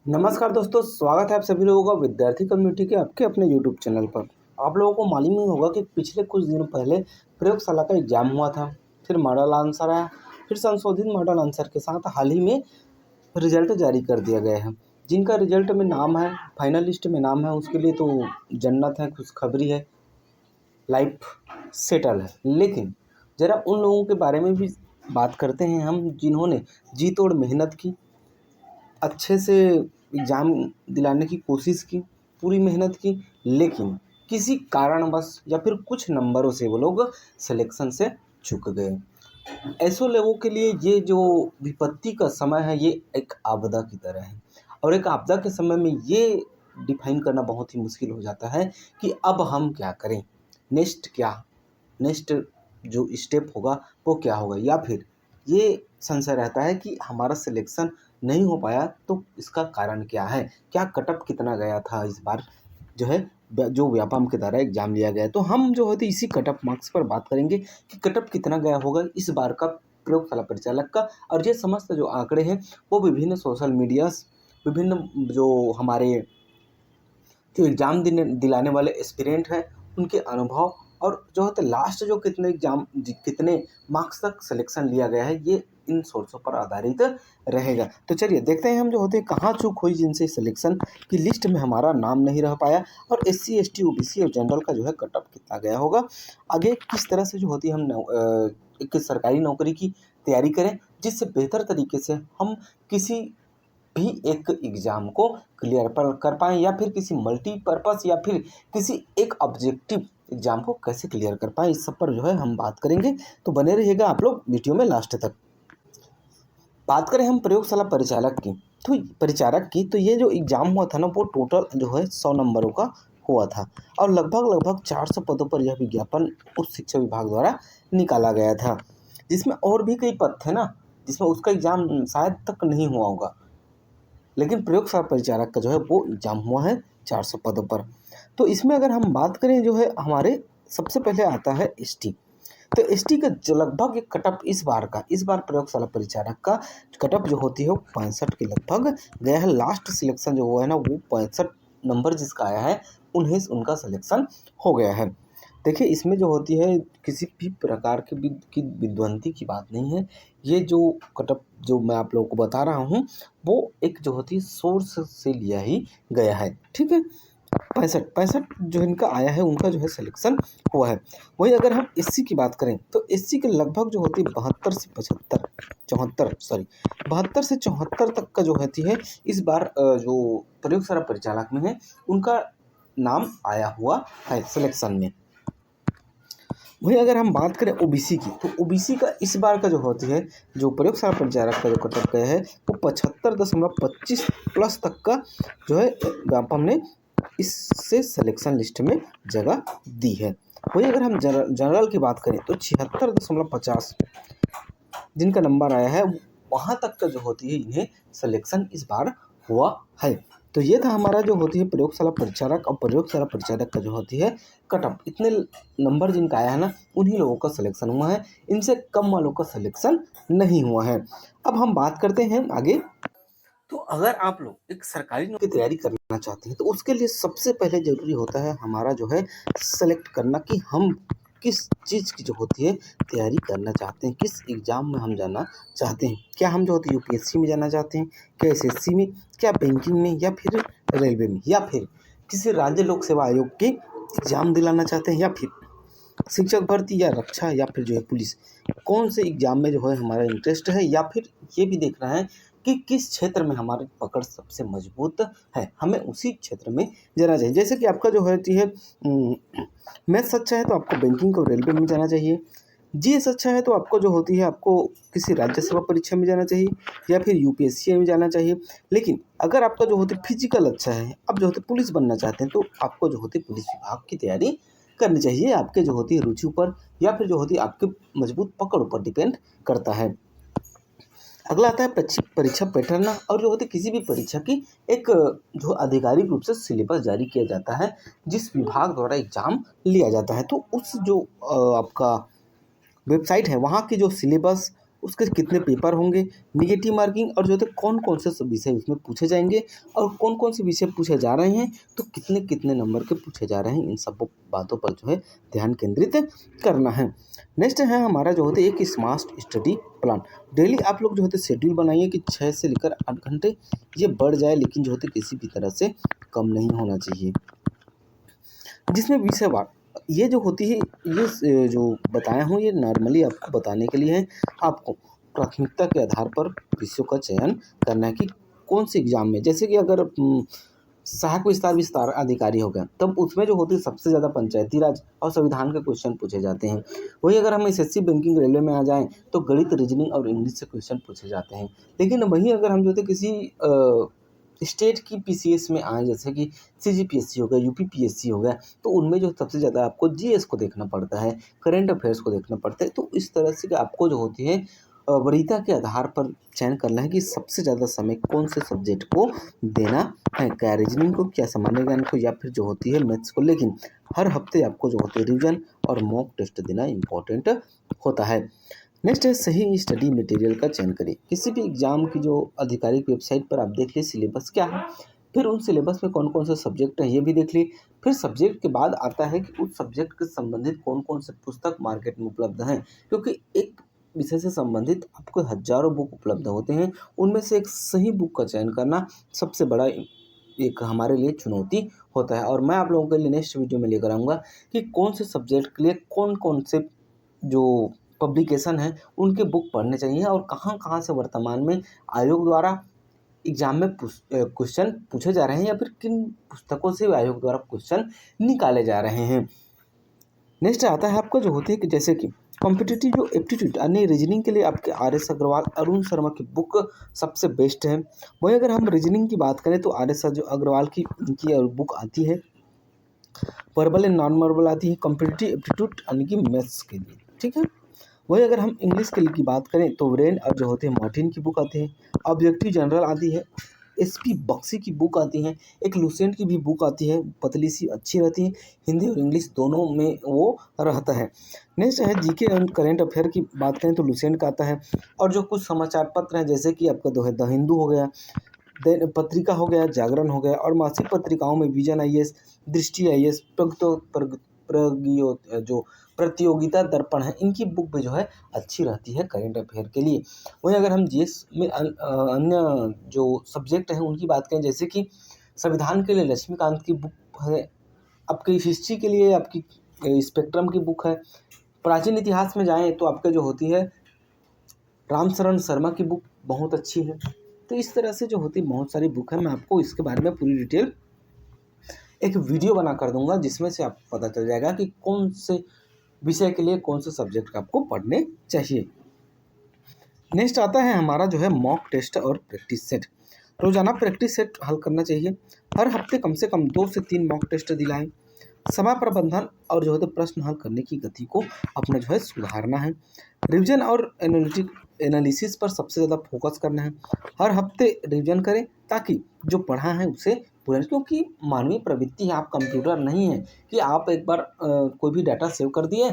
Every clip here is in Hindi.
नमस्कार दोस्तों, स्वागत है आप सभी लोगों का विद्यार्थी कम्युनिटी के आपके अपने यूट्यूब चैनल पर। आप लोगों को मालूम ही होगा कि पिछले कुछ दिनों पहले प्रयोगशाला का एग्जाम हुआ था, फिर मॉडल आंसर आया, फिर संशोधित मॉडल आंसर के साथ हाल ही में रिजल्ट जारी कर दिया गया है। जिनका रिजल्ट में नाम है, फाइनल लिस्ट में नाम है, उसके लिए तो जन्नत है, खुशखबरी है, लाइफ सेटल है। लेकिन ज़रा उन लोगों के बारे में भी बात करते हैं हम, जिन्होंने जी तोड़ मेहनत की, अच्छे से एग्ज़ाम दिलाने की कोशिश की, पूरी मेहनत की, लेकिन किसी कारणवश या फिर कुछ नंबरों से वो लोग सिलेक्शन से चूक गए। ऐसे लोगों के लिए ये जो विपत्ति का समय है, ये एक आपदा की तरह है और एक आपदा के समय में ये डिफाइन करना बहुत ही मुश्किल हो जाता है कि अब हम क्या करें, नेक्स्ट क्या, नेक्स्ट जो स्टेप होगा वो क्या होगा, या फिर ये संशय रहता है कि हमारा सिलेक्शन नहीं हो पाया तो इसका कारण क्या है, क्या कटअप कितना गया था इस बार जो है जो व्यापम के द्वारा एग्जाम लिया गया है। तो हम जो होती इसी कटअप मार्क्स पर बात करेंगे कि कटअप कितना गया होगा इस बार का प्रयोगशाला परिचालक का। और ये समस्त जो आंकड़े हैं वो विभिन्न सोशल मीडियाज, विभिन्न जो हमारे जो एग्ज़ाम दिलाने वाले एस्पिरेंट हैं उनके अनुभव, और जो होते लास्ट जो कितने मार्क्स तक सिलेक्शन लिया गया है, ये इन सोर्सों पर आधारित रहेगा। तो चलिए देखते हैं हम जो होते हैं कहाँ चूक हुई जिनसे सिलेक्शन की लिस्ट में हमारा नाम नहीं रह पाया, और SC ST OBC और जनरल का जो है कटअप कितना गया होगा। आगे किस तरह से जो होती है हम एक सरकारी नौकरी की तैयारी करें जिससे बेहतर तरीके से हम किसी भी एक एग्ज़ाम को क्लियर कर पाएँ, या फिर किसी मल्टीपर्पज़ या फिर किसी एक ऑब्जेक्टिव एग्ज़ाम को कैसे क्लियर कर पाएँ, इस सब पर जो है हम बात करेंगे। तो बने रहिएगा आप लोग वीडियो में लास्ट तक। बात करें हम प्रयोगशाला परिचारक की, तो ये जो एग्ज़ाम हुआ था ना, वो टोटल जो है 100 नंबरों का हुआ था और लगभग 400 पदों पर यह विज्ञापन उच्च शिक्षा विभाग द्वारा निकाला गया था, जिसमें और भी कई पद थे ना, जिसमें उसका एग्ज़ाम शायद तक नहीं हुआ होगा, लेकिन प्रयोगशाला परिचालक का जो है वो एग्ज़ाम हुआ है 400 पदों पर। तो इसमें अगर हम बात करें जो है हमारे, सबसे पहले आता है ST। तो ST का जो लगभग एक कटअप इस बार प्रयोगशाला परिचालक का कटअप जो होती है वो 65 के लगभग गया है। लास्ट सिलेक्शन जो हुआ है ना, वो 65 नंबर जिसका आया है उन्हें उनका सिलेक्शन हो गया है। देखिए इसमें जो होती है किसी भी प्रकार की विद्वंती की बात नहीं है। ये जो कटअप जो मैं आप लोगों को बता रहा हूँ वो एक जो होती है सोर्स से लिया ही गया है, ठीक है। 65 जो इनका आया है उनका जो है सिलेक्शन हुआ है। वहीं अगर हम SC की बात करें तो SC के लगभग जो होती है 72 से 74 तक का जो होती है इस बार जो प्रयोगशाला परिचालक में है उनका नाम आया हुआ है सिलेक्शन में। वहीं अगर हम बात करें OBC की, तो OBC का इस बार का जो होती है जो प्रयोगशाला परिचालक का जो कटअप गया है वो 75.25 प्लस तक का जो है व्यापम ने इससे सिलेक्शन लिस्ट में जगह दी है। वहीं अगर हम जनरल की बात करें तो 76.50 जिनका नंबर आया है वहाँ तक का जो होती है इन्हें सिलेक्शन इस बार हुआ है। तो ये था हमारा जो होती है प्रयोगशाला परिचालक, और प्रयोगशाला परिचालक का जो होती है कटअप, इतने नंबर जिनका आया है ना उन्हीं लोगों का सिलेक्शन हुआ है, इनसे कम वालों का सिलेक्शन नहीं हुआ है। अब हम बात करते हैं आगे। तो अगर आप लोग एक सरकारी नौकरी की तैयारी करना चाहते हैं तो उसके लिए सबसे पहले ज़रूरी होता है हमारा जो है सेलेक्ट करना कि हम किस चीज़ की जो होती है तैयारी करना चाहते हैं, किस एग्ज़ाम में हम जाना चाहते हैं। क्या हम जो होती है UPSC में जाना चाहते हैं, क्या SSC में, क्या बैंकिंग में, या फिर रेलवे में, या फिर किसी राज्य लोक सेवा आयोग के एग्ज़ाम दिलाना चाहते हैं, या फिर शिक्षक भर्ती, या रक्षा, या फिर जो है पुलिस। कौन से एग्ज़ाम में जो है हमारा इंटरेस्ट है, या फिर ये भी देखना है कि किस क्षेत्र में हमारी पकड़ सबसे मजबूत है, हमें उसी क्षेत्र में जाना चाहिए। जैसे कि आपका जो होती है मैथ्स अच्छा है तो आपको बैंकिंग और रेलवे में जाना चाहिए। GS अच्छा है तो आपको जो होती है आपको किसी राज्य सेवा परीक्षा में जाना चाहिए, या फिर UPSC में जाना चाहिए। लेकिन अगर आपका जो होती फिजिकल अच्छा है, आप जो होते पुलिस बनना चाहते हैं, तो आपको जो होती पुलिस विभाग की तैयारी करनी चाहिए। आपके जो होती है रुचि ऊपर, या फिर जो होती है आपके मजबूत पकड़ ऊपर डिपेंड करता है। अगला आता है परीक्षा पैटर्न, और जो होती है किसी भी परीक्षा की एक जो आधिकारिक रूप से सिलेबस जारी किया जाता है, जिस विभाग द्वारा एग्ज़ाम लिया जाता है, तो उस जो आपका वेबसाइट है वहाँ की जो सिलेबस उसके कितने पेपर होंगे, नेगेटिव मार्किंग और जो है कौन कौन से सब विषय उसमें पूछे जाएंगे और कौन कौन से विषय पूछे जा रहे हैं, तो कितने कितने नंबर के पूछे जा रहे हैं, इन सब बातों पर जो है ध्यान केंद्रित करना है। नेक्स्ट है हमारा जो होता है एक स्मार्ट स्टडी प्लान। डेली आप लोग जो होते शेड्यूल बनाइए कि 6 से लेकर 8 घंटे, ये बढ़ जाए लेकिन जो होते किसी भी तरह से कम नहीं होना चाहिए, जिसमें विषयवार ये जो होती है, ये जो बताया हूँ ये नॉर्मली आपको बताने के लिए है। आपको प्राथमिकता के आधार पर विषयों का चयन करना है कि कौन से एग्जाम में, जैसे कि अगर सहायक विस्तार विस्तार अधिकारी हो गया, तब उसमें जो होती है सबसे ज़्यादा पंचायती राज और संविधान के क्वेश्चन पूछे जाते हैं। वही अगर हम एसएससी बैंकिंग रेलवे में आ जाएं तो गणित, रीजनिंग और इंग्लिश से क्वेश्चन पूछे जाते हैं। लेकिन वहीं अगर हम जो है किसी स्टेट की पीसीएस में आए, जैसे कि सीजीपीएससी हो गया, यूपीपीएससी हो गया, तो उनमें जो सबसे ज़्यादा आपको जीएस को देखना पड़ता है, करंट अफेयर्स को देखना पड़ता है। तो इस तरह से आपको जो होती है वरीयता के आधार पर चयन करना है कि सबसे ज़्यादा समय कौन से सब्जेक्ट को देना है, क्या रीजनिंग को, क्या सामान्य ज्ञान को, या फिर जो होती है मैथ्स को। लेकिन हर हफ्ते आपको जो होती है रिविजन और मॉक टेस्ट देना इम्पोर्टेंट होता है। नेक्स्ट है सही स्टडी मटेरियल का चयन करें। किसी भी एग्जाम की जो आधिकारिक वेबसाइट पर आप देख लीजिए सिलेबस क्या है, फिर उन सिलेबस में कौन कौन से सब्जेक्ट हैं ये भी देख लीजिए। फिर सब्जेक्ट के बाद आता है कि उस सब्जेक्ट के संबंधित कौन कौन से पुस्तक मार्केट में उपलब्ध हैं, क्योंकि एक विषय से संबंधित आपको हजारों बुक उपलब्ध होते हैं, उनमें से एक सही बुक का चयन करना सबसे बड़ा एक हमारे लिए चुनौती होता है। और मैं आप लोगों के लिए नेक्स्ट वीडियो में लेकर आऊँगा कि कौन से सब्जेक्ट के लिए कौन कौन से जो पब्लिकेशन है उनके बुक पढ़ने चाहिए और कहाँ कहाँ से वर्तमान में आयोग द्वारा एग्जाम में क्वेश्चन पूछे जा रहे हैं, या फिर किन पुस्तकों से आयोग द्वारा क्वेश्चन निकाले जा रहे हैं। नेक्स्ट आता है आपको जो होती है कि जैसे कि कॉम्पिटिटिव जो एप्टीट्यूड यानी रीजनिंग के लिए आपके आर.एस. अग्रवाल, अरुण शर्मा की बुक सबसे बेस्ट है। वही अगर हम रीजनिंग की बात करें तो आर.एस. जो अग्रवाल की इनकी बुक आती है, वर्बल एंड नॉन वर्बल आती है, कॉम्पिटिटिव एप्टीट्यूड यानी कि मैथ्स के लिए, ठीक है। वही अगर हम इंग्लिश के लिए की बात करें तो व्रेन और जो होते हैं मार्टिन की बुक आती है, ऑब्जेक्टिव जनरल आती है, एसपी बक्सी की बुक आती है, एक लुसेंट की भी बुक आती है, पतली सी अच्छी रहती है, हिंदी और इंग्लिश दोनों में वो रहता है। नेक्स्ट है जीके एंड करेंट अफेयर की बात करें तो लुसेंट का आता है, और जो कुछ समाचार पत्र हैं जैसे कि आपका जो है द हिंदू हो गया, पत्रिका हो गया, जागरण हो गया, और मासिक पत्रिकाओं में विजन आईएएस, दृष्टि आईएएस, जो प्रतियोगिता दर्पण है, इनकी बुक भी जो है अच्छी रहती है करेंट अफेयर के लिए। वहीं अगर हम जीएस में अन्य जो सब्जेक्ट हैं उनकी बात करें, जैसे कि संविधान के लिए लक्ष्मीकांत की बुक है, आपकी हिस्ट्री के लिए आपकी स्पेक्ट्रम की बुक है, प्राचीन इतिहास में जाएं तो आपके जो होती है रामशरण शर्मा की बुक बहुत अच्छी है। तो इस तरह से जो होती बहुत सारी बुक है, मैं आपको इसके बारे में पूरी डिटेल एक वीडियो बना कर दूंगा, जिसमें से आपको पता चल जाएगा कि कौन से विषय के लिए कौन से सब्जेक्ट आपको पढ़ने चाहिए। नेक्स्ट आता है हमारा जो है मॉक टेस्ट और प्रैक्टिस सेट। रोजाना प्रैक्टिस सेट हल करना चाहिए, हर हफ्ते कम से कम 2 से 3 मॉक टेस्ट दिलाएं। सभा प्रबंधन और जो है प्रश्न हल करने की गति को अपना जो है सुधारना है। रिवीजन और एनालिसिस पर सबसे ज़्यादा फोकस करना है, हर हफ्ते रिवीजन करें ताकि जो पढ़ा है उसे पूरा, क्योंकि मानवीय प्रवृत्ति है, आप कंप्यूटर नहीं है कि आप एक बार कोई भी डाटा सेव कर दिए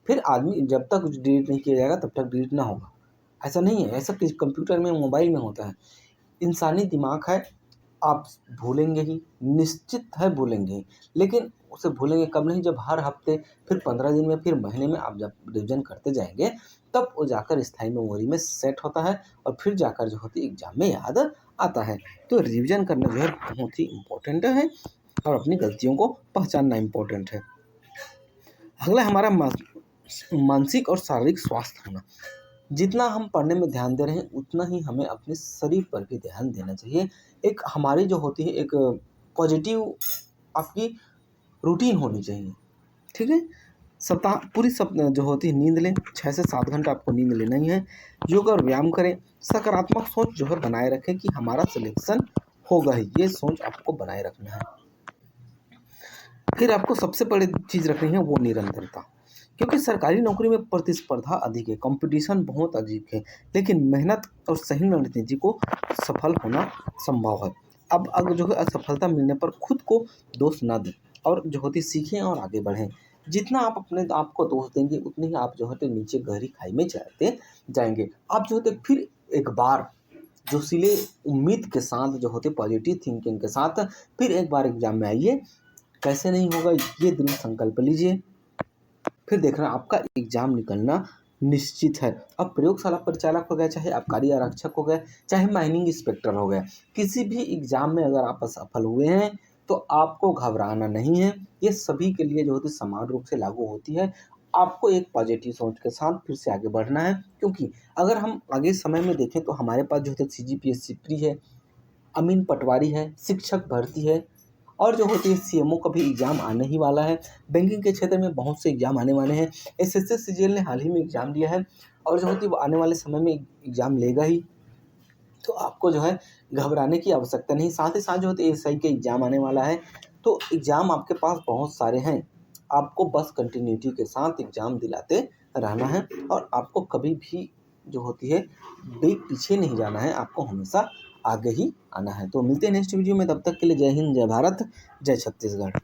फिर आदमी जब तक डिलीट नहीं किया जाएगा तब तक डिलीट ना होगा, ऐसा नहीं है। ऐसा किसी कंप्यूटर में, मोबाइल में होता है। इंसानी दिमाग है, आप भूलेंगे ही, निश्चित है भूलेंगे ही, लेकिन उसे भूलेंगे कब नहीं, जब हर हफ्ते, फिर 15 दिन में, फिर महीने में आप जब रिविजन करते जाएंगे तब वो जाकर स्थायी मेमोरी में सेट होता है और फिर जाकर जो होती है एग्जाम में याद आता है। तो रिविजन करना जो है बहुत ही इम्पोर्टेंट है और अपनी गलतियों को पहचानना इम्पोर्टेंट है। अगला हमारा मानसिक और शारीरिक स्वास्थ्य होना। जितना हम पढ़ने में ध्यान दे रहे हैं उतना ही हमें अपने शरीर पर भी ध्यान देना चाहिए। एक हमारी जो होती है एक पॉजिटिव आपकी रूटीन होनी चाहिए, ठीक है। सप्ताह पूरी जो होती है नींद लें, 6 से 7 घंटा आपको नींद लेना ही है। योग और व्यायाम करें, सकारात्मक सोच जो है बनाए रखें कि हमारा सिलेक्शन होगा ही, ये सोच आपको बनाए रखना है। फिर आपको सबसे बड़ी चीज़ रखनी है वो निरंतरता, क्योंकि सरकारी नौकरी में प्रतिस्पर्धा अधिक है, कंपटीशन बहुत अधिक है, लेकिन मेहनत और सही रणनीति को सफल होना संभव है। अब जो है असफलता मिलने पर खुद को दोष ना दें और जो होती सीखें और आगे बढ़ें। जितना आप अपने आप को दोष देंगे उतने ही आप जो है तो नीचे गहरी खाई में जाते जाएंगे। आप जो होते फिर एक बार जोशीले उम्मीद के साथ जो होते पॉजिटिव थिंकिंग के साथ फिर एक बार एग्जाम में आइए। कैसे नहीं होगा ये दृढ़ संकल्प लीजिए, फिर देखना आपका एग्जाम निकलना निश्चित है। अब प्रयोगशाला परिचालक हो गया, चाहे आबकारी आरक्षक हो गए, चाहे माइनिंग इंस्पेक्टर हो गए, किसी भी एग्जाम में अगर आप असफल हुए हैं तो आपको घबराना नहीं है। ये सभी के लिए जो होती समान रूप से लागू होती है। आपको एक पॉजिटिव सोच के साथ फिर से आगे बढ़ना है, क्योंकि अगर हम आगे समय में देखें तो हमारे पास जो होता है CGPSC प्री है, अमीन पटवारी है, शिक्षक भर्ती है, और जो होती है CMO का भी एग्ज़ाम आने ही वाला है। बैंकिंग के क्षेत्र में बहुत से एग्ज़ाम आने वाले हैं। SSC CGL ने हाल ही में एग्ज़ाम दिया है और जो होती है वो आने वाले समय में एग्ज़ाम लेगा ही। तो आपको जो है घबराने की आवश्यकता नहीं। साथ ही साथ जो होती है SI का एग्ज़ाम आने वाला है। तो एग्ज़ाम आपके पास बहुत सारे हैं, आपको बस कंटिन्यूटी के साथ एग्ज़ाम दिलाते रहना है और आपको कभी भी जो होती है पीछे नहीं जाना है, आपको हमेशा आगे ही आना है। तो मिलते हैं नेक्स्ट वीडियो में, तब तक के लिए जय हिंद, जय भारत, जय छत्तीसगढ़।